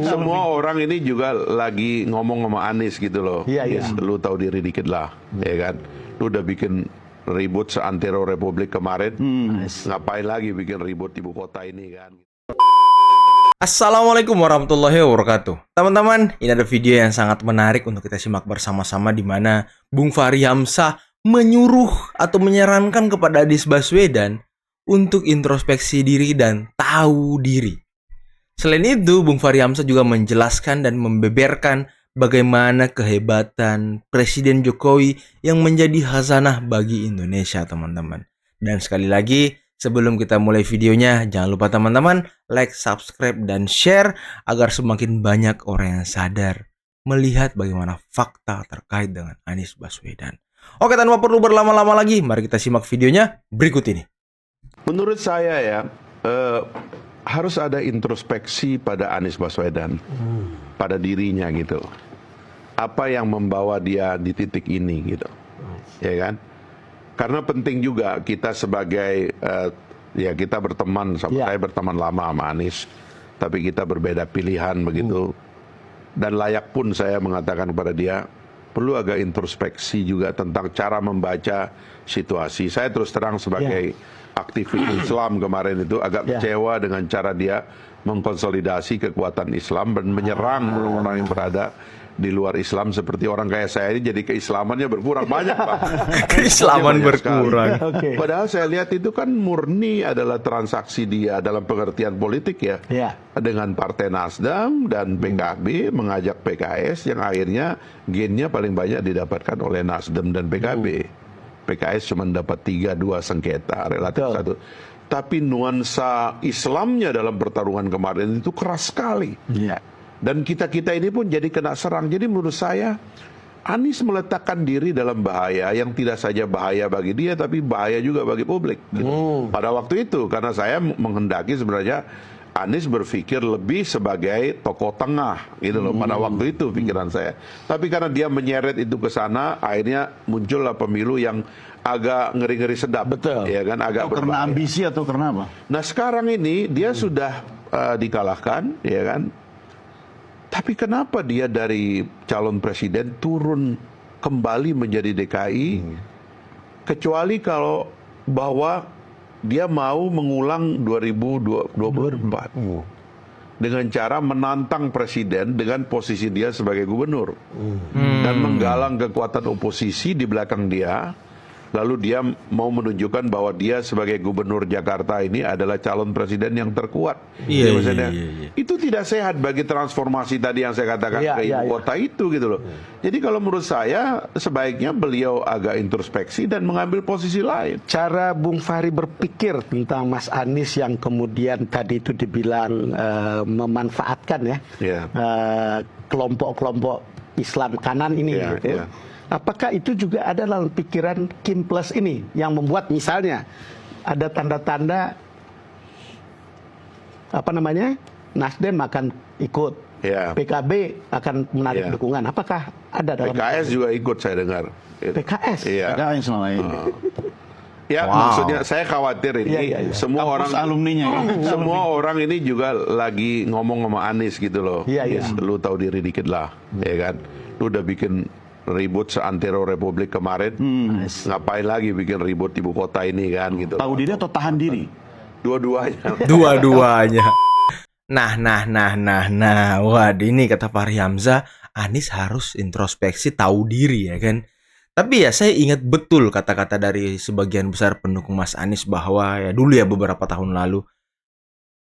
Semua orang ini juga lagi ngomong sama Anies gitu loh. Iya. Lu tahu diri dikit lah, ya kan? Lu udah bikin ribut seantero Republik kemarin. Ngapain lagi bikin ribut ibu kota ini kan? Assalamualaikum warahmatullahi wabarakatuh. Teman-teman, ini ada video yang sangat menarik untuk kita simak bersama-sama, di mana Bung Fahri Hamzah menyuruh atau menyarankan kepada Anies Baswedan untuk introspeksi diri dan tahu diri. Selain itu, Bung Fahri Hamzah juga menjelaskan dan membeberkan bagaimana kehebatan Presiden Jokowi yang menjadi khazanah bagi Indonesia, teman-teman. Dan sekali lagi, sebelum kita mulai videonya, jangan lupa teman-teman like, subscribe, dan share agar semakin banyak orang yang sadar melihat bagaimana fakta terkait dengan Anies Baswedan. Oke, tanpa perlu berlama-lama lagi, mari kita simak videonya berikut ini. Menurut saya ya, harus ada introspeksi pada Anies Baswedan, pada dirinya gitu. Apa yang membawa dia di titik ini gitu, ya kan? Karena penting juga kita sebagai ya kita berteman, saya berteman lama sama Anies, tapi kita berbeda pilihan begitu. Dan layak pun saya mengatakan kepada dia, perlu agak introspeksi juga tentang cara membaca situasi. Saya terus terang sebagai aktivis Islam kemarin itu agak kecewa dengan cara dia mengkonsolidasi kekuatan Islam dan menyerang orang-orang yang berada di luar Islam, seperti orang kayak saya ini. Jadi keislamannya berkurang banyak, Pak. Keislaman berkurang. Padahal saya lihat itu kan murni adalah transaksi dia dalam pengertian politik ya. Dengan Partai Nasdem dan PKB mengajak PKS, yang akhirnya gainnya paling banyak didapatkan oleh Nasdem dan PKB. PKS cuma dapat 3-2 sengketa, relatif satu. Tapi nuansa Islamnya dalam pertarungan kemarin itu keras sekali. Dan kita-kita ini pun jadi kena serang. Jadi menurut saya, Anies meletakkan diri dalam bahaya yang tidak saja bahaya bagi dia, tapi bahaya juga bagi publik. Gitu. Pada waktu itu, karena saya menghendaki sebenarnya Anies berpikir lebih sebagai tokoh tengah, gitu loh. Pada waktu itu pikiran saya. Tapi karena dia menyeret itu ke sana, akhirnya muncullah pemilu yang agak ngeri-ngeri sedap. Betul. Ya kan, agak karena ambisi atau karena apa? Nah sekarang ini dia sudah dikalahkan, ya kan. Tapi kenapa dia dari calon presiden turun kembali menjadi DKI? Kecuali kalau bahwa dia mau mengulang 2024 dengan cara menantang presiden dengan posisi dia sebagai gubernur dan menggalang kekuatan oposisi di belakang dia. Lalu dia mau menunjukkan bahwa dia sebagai gubernur Jakarta ini adalah calon presiden yang terkuat. Iya. Itu tidak sehat bagi transformasi tadi yang saya katakan ke ibu kota itu gitu loh. Jadi kalau menurut saya sebaiknya beliau agak introspeksi dan mengambil posisi lain. Cara Bung Fahri berpikir tentang Mas Anies yang kemudian tadi itu dibilang memanfaatkan kelompok-kelompok Islam kanan ini gitu. Apakah itu juga ada dalam pikiran Kim Plus ini yang membuat misalnya ada tanda-tanda Nasdem akan ikut, PKB akan menarik dukungan? Apakah ada dalam PKS juga ikut, saya dengar. PKS? PKS selama ini. Maksudnya saya khawatir ini semua orang alumninya semua orang ini juga lagi ngomong sama Anies gitu loh. Lu tahu diri dikit lah, ya kan? Lu udah bikin ribut seantero Republik kemarin. Ngapain lagi bikin ribut ibu kota ini kan gitu. Tahu diri atau tahan diri? Dua-duanya. Dua-duanya. Nah. Waduh, ini kata Fahri Hamzah, Anies harus introspeksi, tahu diri ya kan. Tapi ya saya ingat betul kata-kata dari sebagian besar pendukung Mas Anies bahwa ya dulu ya beberapa tahun lalu,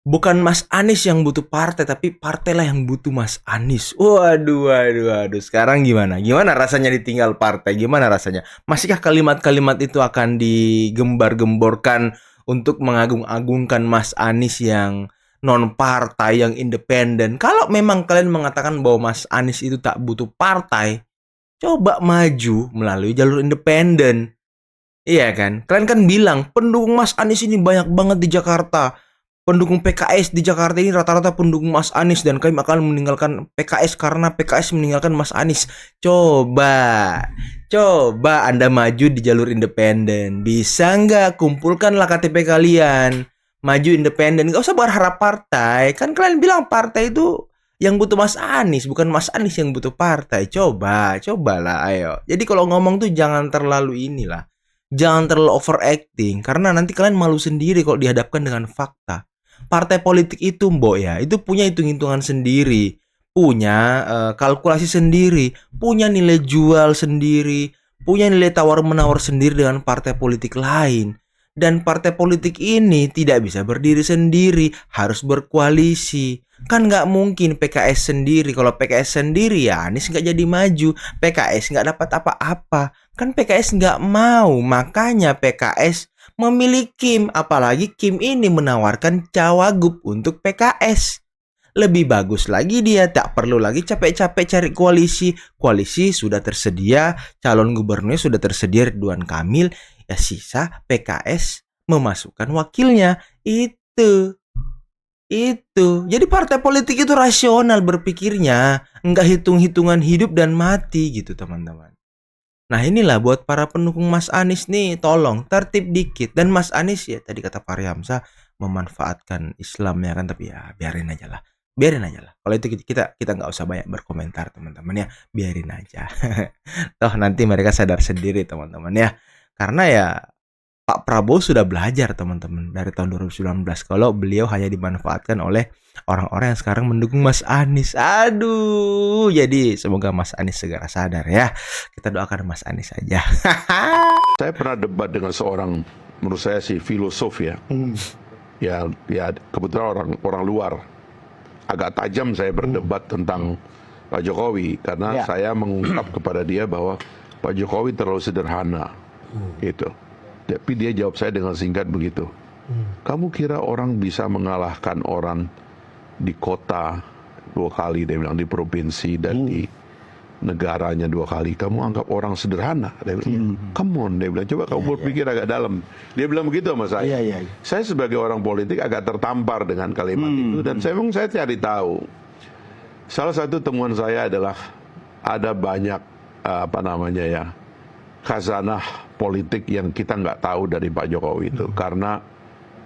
bukan Mas Anies yang butuh partai, tapi partailah yang butuh Mas Anies. Waduh. Sekarang gimana? Gimana rasanya ditinggal partai? Gimana rasanya? Masihkah kalimat-kalimat itu akan digembar-gemborkan untuk mengagung-agungkan Mas Anies yang non-partai, yang independen? Kalau memang kalian mengatakan bahwa Mas Anies itu tak butuh partai, coba maju melalui jalur independen. Iya kan? Kalian kan bilang pendukung Mas Anies ini banyak banget di Jakarta. Pendukung PKS di Jakarta ini rata-rata pendukung Mas Anies, dan kami akan meninggalkan PKS karena PKS meninggalkan Mas Anies. Coba Anda maju di jalur independen. Bisa nggak? Kumpulkanlah KTP kalian, maju independen. Nggak usah berharap partai. Kan kalian bilang partai itu Yang butuh Mas Anies, bukan Mas Anies yang butuh partai. Cobalah, ayo. Jadi kalau ngomong tuh jangan terlalu inilah. Jangan terlalu overacting, karena nanti kalian malu sendiri kalau dihadapkan dengan fakta. Partai politik itu, Mbok ya, itu punya hitung-hitungan sendiri. Punya kalkulasi sendiri. Punya nilai jual sendiri. Punya nilai tawar-menawar sendiri dengan partai politik lain. Dan partai politik ini tidak bisa berdiri sendiri, harus berkoalisi. Kan nggak mungkin PKS sendiri. Kalau PKS sendiri ya Anies nggak jadi maju, PKS nggak dapat apa-apa. Kan PKS nggak mau, makanya PKS memilih Kim. Apalagi Kim ini menawarkan cawagup untuk PKS. Lebih bagus lagi dia tak perlu lagi capek-capek cari koalisi. Koalisi sudah tersedia, calon gubernurnya sudah tersedia Ridwan Kamil. Ya sisa PKS memasukkan wakilnya. Itu. Jadi partai politik itu rasional berpikirnya, nggak hitung-hitungan hidup dan mati gitu teman-teman. Nah inilah buat para pendukung Mas Anies nih, tolong tertib dikit. Dan Mas Anies ya tadi kata Fahri Hamzah memanfaatkan Islam ya kan, tapi ya biarin aja lah. Kalau itu kita nggak usah banyak berkomentar teman-teman ya, biarin aja. Toh nanti mereka sadar sendiri teman-teman ya. Karena ya Pak Prabowo sudah belajar teman-teman dari tahun 2019 kalau beliau hanya dimanfaatkan oleh orang-orang yang sekarang mendukung Mas Anies. Aduh, jadi semoga Mas Anies segera sadar ya. Kita doakan Mas Anies saja. Saya pernah debat dengan seorang, menurut saya sih filosof ya. Ya kebetulan orang luar. Agak tajam saya berdebat tentang Pak Jokowi karena saya mengungkap kepada dia bahwa Pak Jokowi terlalu sederhana. Gitu. Tapi dia jawab saya dengan singkat begitu. Kamu kira orang bisa mengalahkan orang di kota 2 kali, dia bilang, di provinsi dan di negaranya 2 kali. Kamu anggap orang sederhana, dia bilang. Come on, dia bilang, coba kamu berpikir agak dalam. Dia bilang begitu sama saya. Saya sebagai orang politik agak tertampar dengan kalimat itu, dan saya cari tahu. Salah satu temuan saya adalah ada banyak khazanah politik yang kita nggak tahu dari Pak Jokowi itu, karena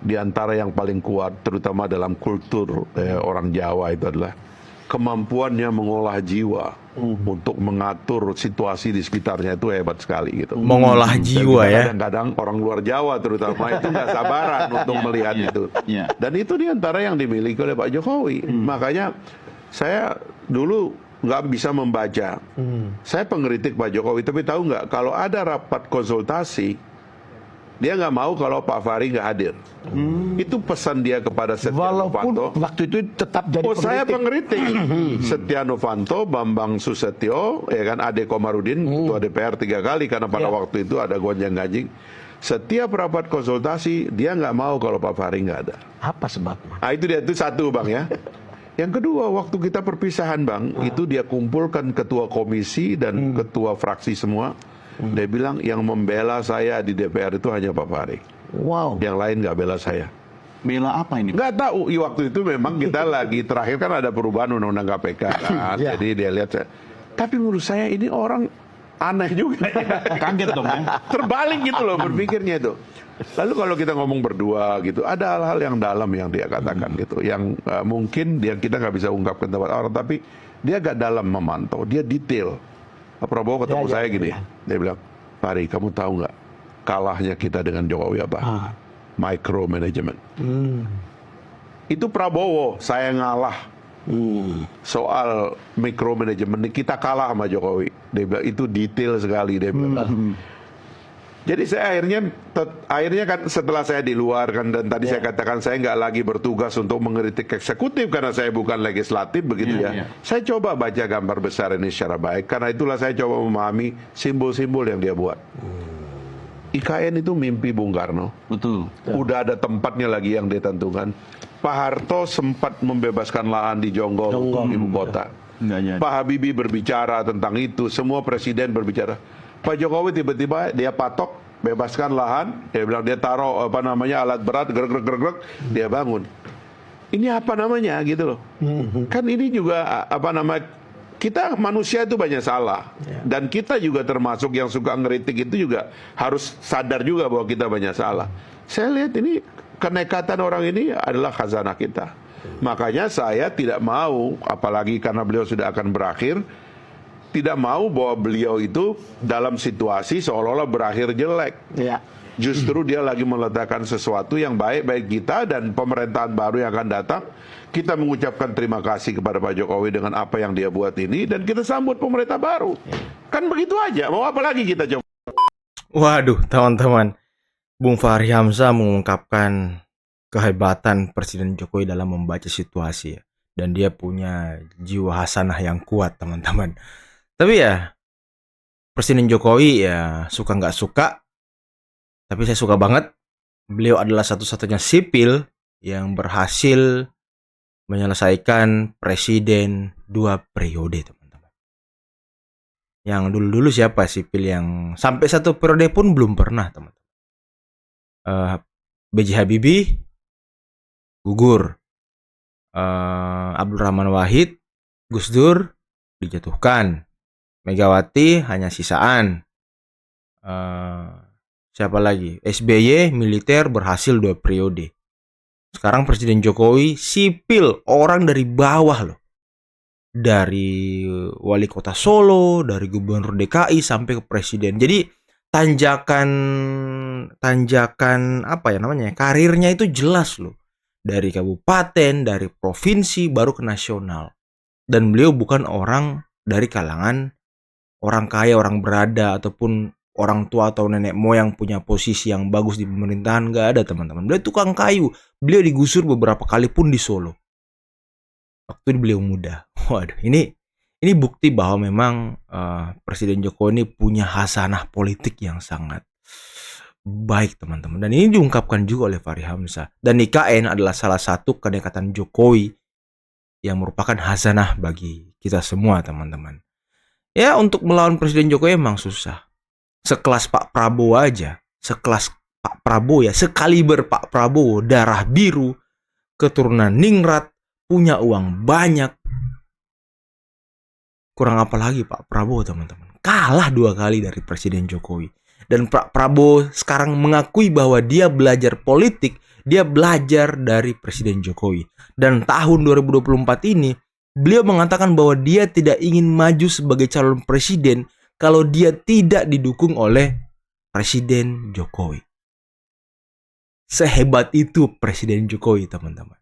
di antara yang paling kuat terutama dalam kultur orang Jawa itu adalah kemampuannya mengolah jiwa untuk mengatur situasi di sekitarnya, itu hebat sekali gitu. Mengolah jiwa ya. Kadang-kadang orang luar Jawa terutama itu nggak sabaran untuk melihat itu. Dan itu di antara yang dimiliki oleh Pak Jokowi. Makanya saya dulu nggak bisa membaca. Saya pengkritik Pak Jokowi, tapi tahu nggak, kalau ada rapat konsultasi, dia nggak mau kalau Pak Fahri nggak hadir. Itu pesan dia kepada Setia Novanto. Walaupun waktu itu tetap jadi pengkritik. Saya pengkritik. Setia Novanto, Bambang Susetio, ya kan, Ade Komarudin, ketua DPR 3 kali karena pada waktu itu ada gonjang-ganjing. Setiap rapat konsultasi dia nggak mau kalau Pak Fahri nggak ada. Apa sebabnya? Itu satu bang ya. Yang kedua, waktu kita perpisahan bang, itu dia kumpulkan ketua komisi dan ketua fraksi semua. Dia bilang yang membela saya di DPR itu hanya Pak Fahri. Wow. Yang lain nggak bela saya. Bela apa ini? Nggak tahu. Waktu itu memang kita lagi terakhir kan ada perubahan undang-undang KPK. Kan? Jadi dia lihat saya. Tapi menurut saya ini orang aneh juga. Kaget dong ya. Terbalik gitu loh berpikirnya itu. Lalu kalau kita ngomong berdua gitu, ada hal-hal yang dalam yang dia katakan gitu, yang mungkin kita nggak bisa ungkapkan tempat orang, tapi dia agak dalam memantau, dia detail. Pak Prabowo ketemu saya gini, dia bilang, Fahri, kamu tahu nggak kalahnya kita dengan Jokowi apa? Micromanagement. Itu Prabowo, saya ngalah. Soal micromanagement kita kalah sama Jokowi. Dia bilang itu detail sekali, dia bilang. Jadi saya akhirnya kan setelah saya di luar kan, dan tadi saya katakan saya nggak lagi bertugas untuk mengkritik eksekutif karena saya bukan legislatif begitu ya. Saya coba baca gambar besar ini secara baik, karena itulah saya coba memahami simbol-simbol yang dia buat. IKN itu mimpi Bung Karno. Betul. Udah ada tempatnya lagi yang ditentukan. Pak Harto sempat membebaskan lahan di Jonggol, ibu kota. Pak Habibie berbicara tentang itu, semua presiden berbicara. Pak Jokowi tiba-tiba dia patok, bebaskan lahan, dia bilang dia taruh alat berat, gerak, dia bangun. Ini apa namanya gitu loh. Kan ini juga kita manusia itu banyak salah. Dan kita juga termasuk yang suka ngeritik itu juga harus sadar juga bahwa kita banyak salah. Saya lihat ini kenekatan orang ini adalah khazanah kita. Makanya saya tidak mau, apalagi karena beliau sudah akan berakhir, tidak mau bahwa beliau itu dalam situasi seolah-olah berakhir jelek. Ya. Justru dia lagi meletakkan sesuatu yang baik bagi kita dan pemerintahan baru yang akan datang. Kita mengucapkan terima kasih kepada Pak Jokowi dengan apa yang dia buat ini dan kita sambut pemerintah baru. Kan begitu aja. Mau apa lagi kita coba? Waduh, teman-teman. Bung Fahri Hamzah mengungkapkan kehebatan Presiden Jokowi dalam membaca situasi ya. Dan dia punya jiwa hasanah yang kuat, teman-teman. Tapi ya, Presiden Jokowi ya suka nggak suka. Tapi saya suka banget. Beliau adalah satu-satunya sipil yang berhasil menyelesaikan presiden 2 periode, teman-teman. Yang dulu-dulu siapa sipil yang sampai 1 periode pun belum pernah, teman-teman. B.J. Habibie gugur. Abdul Rahman Wahid, Gus Dur dijatuhkan. Megawati hanya sisaan. Siapa lagi? SBY militer berhasil 2 periode. Sekarang Presiden Jokowi sipil, orang dari bawah loh. Dari wali kota Solo, dari gubernur DKI sampai ke presiden. Jadi tanjakan apa ya namanya? Karirnya itu jelas loh. Dari kabupaten, dari provinsi baru ke nasional. Dan beliau bukan orang dari kalangan orang kaya, orang berada ataupun orang tua atau nenek moyang punya posisi yang bagus di pemerintahan. Nggak ada, teman-teman. Beliau tukang kayu. Beliau digusur beberapa kali pun di Solo waktu beliau muda. Waduh, ini bukti bahwa memang Presiden Jokowi ini punya hasanah politik yang sangat baik, teman-teman. Dan ini diungkapkan juga oleh Fahri Hamzah. Dan IKN adalah salah satu kedekatan Jokowi yang merupakan hasanah bagi kita semua, teman-teman. Ya, untuk melawan Presiden Jokowi emang susah. Sekelas Pak Prabowo aja, sekelas Pak Prabowo ya, sekaliber Pak Prabowo, darah biru, keturunan ningrat, punya uang banyak. Kurang apa lagi Pak Prabowo, teman-teman. Kalah 2 kali dari Presiden Jokowi. Dan Pak Prabowo sekarang mengakui bahwa dia belajar politik, dia belajar dari Presiden Jokowi. Dan tahun 2024 ini, beliau mengatakan bahwa dia tidak ingin maju sebagai calon presiden kalau dia tidak didukung oleh Presiden Jokowi. Sehebat itu Presiden Jokowi, teman-teman.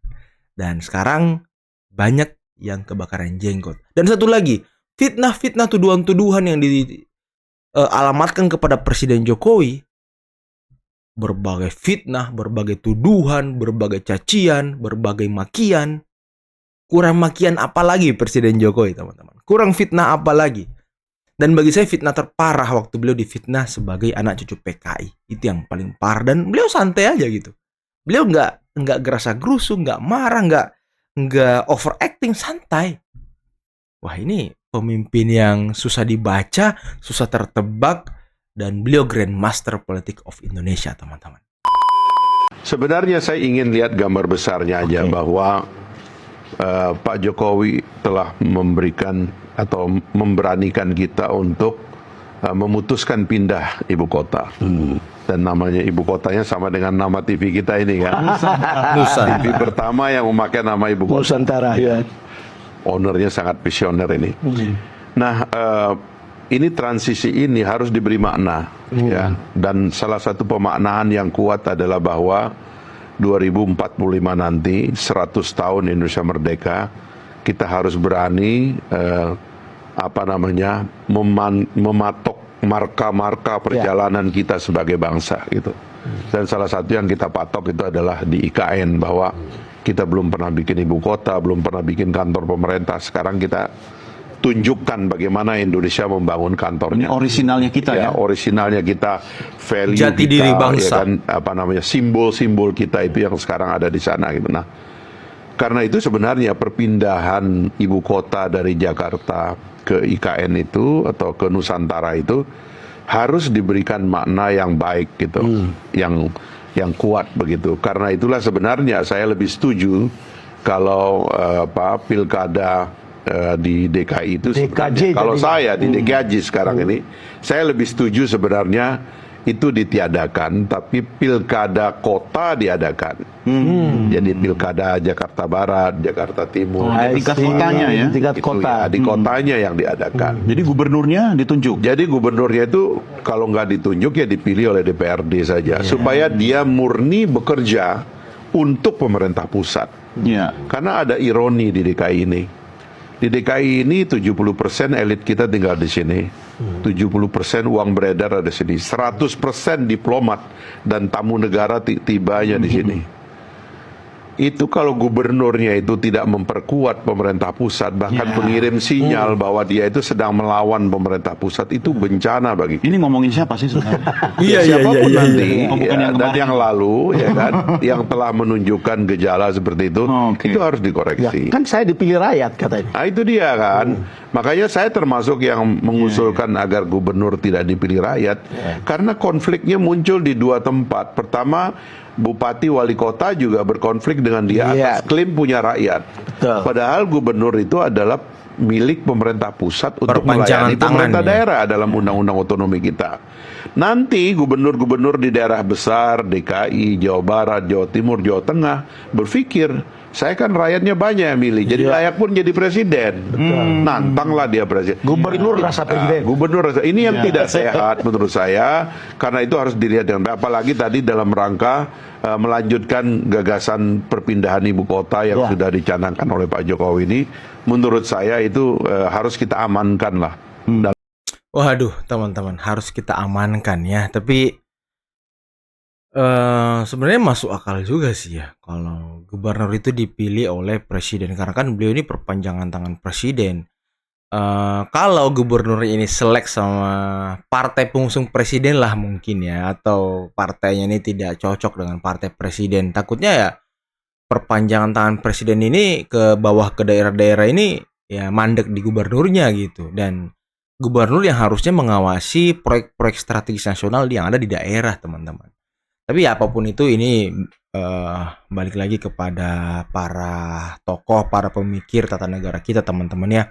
Dan sekarang banyak yang kebakaran jenggot. Dan satu lagi, fitnah-fitnah, tuduhan-tuduhan yang dialamatkan kepada Presiden Jokowi. Berbagai fitnah, berbagai tuduhan, berbagai cacian, berbagai makian. Kurang makian apa lagi Presiden Jokowi, teman-teman? Kurang fitnah apa lagi? Dan bagi saya fitnah terparah waktu beliau difitnah sebagai anak cucu PKI. Itu yang paling parah. Dan beliau santai aja gitu. Beliau nggak gerasa gerusu, nggak marah, nggak overacting, santai. Wah, ini pemimpin yang susah dibaca, susah tertebak, dan beliau Grandmaster Politik of Indonesia, teman-teman. Sebenarnya saya ingin lihat gambar besarnya aja bahwa Pak Jokowi telah memberikan atau memberanikan kita untuk memutuskan pindah ibu kota. Dan namanya ibu kotanya sama dengan nama TV kita ini kan. Nusa. TV pertama yang memakai nama ibu kota. Nusantara ya. Ownernya sangat visioner ini. Nah, ini transisi ini harus diberi makna ya. Dan salah satu pemaknaan yang kuat adalah bahwa 2045 nanti 100 tahun Indonesia merdeka, kita harus berani mematok marka-marka perjalanan kita sebagai bangsa gitu. Dan salah satu yang kita patok itu adalah di IKN, bahwa kita belum pernah bikin ibu kota, belum pernah bikin kantor pemerintah. Sekarang kita tunjukkan bagaimana Indonesia membangun kantornya. Ini orisinalnya kita ya. Orisinalnya kita, value Jati kita, diri bangsa. ya kan, simbol-simbol kita itu yang sekarang ada di sana gitu. Nah, karena itu sebenarnya perpindahan ibu kota dari Jakarta ke IKN itu atau ke Nusantara itu harus diberikan makna yang baik gitu, yang kuat begitu. Karena itulah sebenarnya saya lebih setuju kalau pilkada di DKI itu sebenarnya, kalau saya di DKI sekarang ini, saya lebih setuju sebenarnya itu ditiadakan, tapi pilkada kota diadakan. Jadi pilkada Jakarta Barat, Jakarta Timur, Di tingkat kotanya ya. Tingkat itu kota. ya, di kotanya yang diadakan. Jadi gubernurnya ditunjuk. Jadi gubernurnya itu kalau nggak ditunjuk ya dipilih oleh DPRD saja, supaya dia murni bekerja untuk pemerintah pusat. Ya. Karena ada ironi di DKI ini. Di DKI ini 70% elit kita tinggal di sini. 70% uang beredar ada di sini. 100% diplomat dan tamu negara tibanya di sini. Itu kalau gubernurnya itu tidak memperkuat pemerintah pusat, bahkan mengirim sinyal bahwa dia itu sedang melawan pemerintah pusat, itu bencana bagi kita. Ini ngomongin siapa sih sebenarnya? Siapapun nanti, Oh, bukan ya, yang dan kemarin. yang lalu, ya kan, yang telah menunjukkan gejala seperti itu harus Ya, dikoreksi. kan saya dipilih rakyat katanya. Nah itu dia kan. Makanya saya termasuk yang mengusulkan agar gubernur tidak dipilih rakyat. Karena konfliknya muncul di dua tempat. Pertama, bupati wali kota juga berkonflik dengan dia atas klaim punya rakyat. Betul. Padahal gubernur itu adalah milik pemerintah pusat untuk Perpanjangan melayani pemerintah tangan, ya. daerah dalam undang-undang otonomi kita. Nanti gubernur-gubernur di daerah besar, DKI, Jawa Barat, Jawa Timur, Jawa Tengah berpikir, saya kan rakyatnya banyak yang milih, jadi layak pun jadi presiden. Nantanglah dia presiden. Gubernur rasa presiden. Gubernur rasa ini yang tidak sehat menurut saya, karena itu harus dilihat dengan baik. Apalagi tadi dalam rangka melanjutkan gagasan perpindahan ibu kota yang sudah dicanangkan oleh Pak Jokowi ini, menurut saya itu harus kita amankan lah. Waduh, teman-teman, harus kita amankan ya. Tapi sebenarnya masuk akal juga sih ya kalau gubernur itu dipilih oleh presiden, karena kan beliau ini perpanjangan tangan presiden. Kalau gubernur ini selek sama partai pengusung presiden lah mungkin ya, atau partainya ini tidak cocok dengan partai presiden, takutnya ya perpanjangan tangan presiden ini ke bawah ke daerah-daerah ini ya mandek di gubernurnya gitu. Dan gubernur yang harusnya mengawasi proyek-proyek strategis nasional yang ada di daerah, teman-teman. Tapi ya, apapun itu, ini balik lagi kepada para tokoh, para pemikir tata negara kita, teman-teman ya.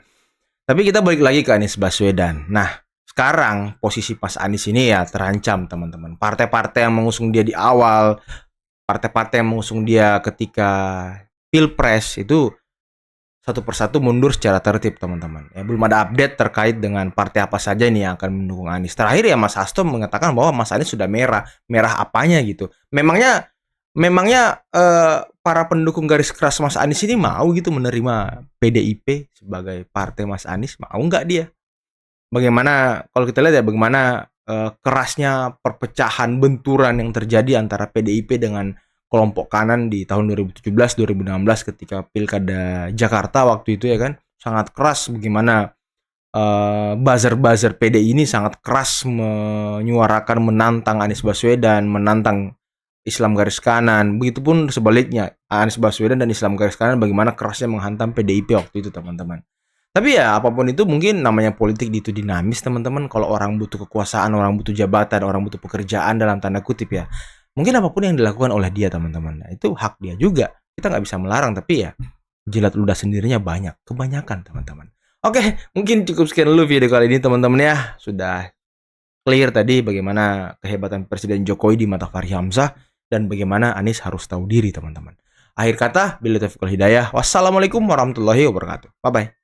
Tapi kita balik lagi ke Anies Baswedan. Nah, sekarang posisi Mas Anies ini ya terancam, teman-teman. Partai-partai yang mengusung dia di awal, partai-partai yang mengusung dia ketika Pilpres itu satu persatu mundur secara tertib, teman-teman. Ya, belum ada update terkait dengan partai apa saja nih yang akan mendukung Anies. Terakhir ya Mas Hasto mengatakan bahwa Mas Anies sudah merah. Merah apanya gitu? Memangnya para pendukung garis keras Mas Anies ini mau gitu menerima PDIP sebagai partai Mas Anies? Mau nggak dia? Bagaimana kalau kita lihat ya, bagaimana kerasnya perpecahan, benturan yang terjadi antara PDIP dengan kelompok kanan di tahun 2017-2016 ketika Pilkada Jakarta waktu itu ya kan, sangat keras. Bagaimana buzzer-buzzer PDI ini sangat keras menyuarakan menantang Anies Baswedan, menantang Islam garis kanan. Begitupun sebaliknya, Anies Baswedan dan Islam garis kanan bagaimana kerasnya menghantam PDIP waktu itu, teman-teman. Tapi ya apapun itu, mungkin namanya politik itu dinamis, teman-teman. Kalau orang butuh kekuasaan, orang butuh jabatan, orang butuh pekerjaan dalam tanda kutip ya, mungkin apapun yang dilakukan oleh dia, teman-teman. Nah, itu hak dia juga. Kita nggak bisa melarang, tapi ya jilat ludah sendirinya banyak, kebanyakan, teman-teman. Oke, mungkin cukup sekian dulu video kali ini, teman-teman ya. Sudah clear tadi bagaimana kehebatan Presiden Jokowi di mata Fachri Hamzah dan bagaimana Anies harus tahu diri, teman-teman. Akhir kata, billahi taufiq wal hidayah. Wassalamualaikum warahmatullahi wabarakatuh. Bye-bye.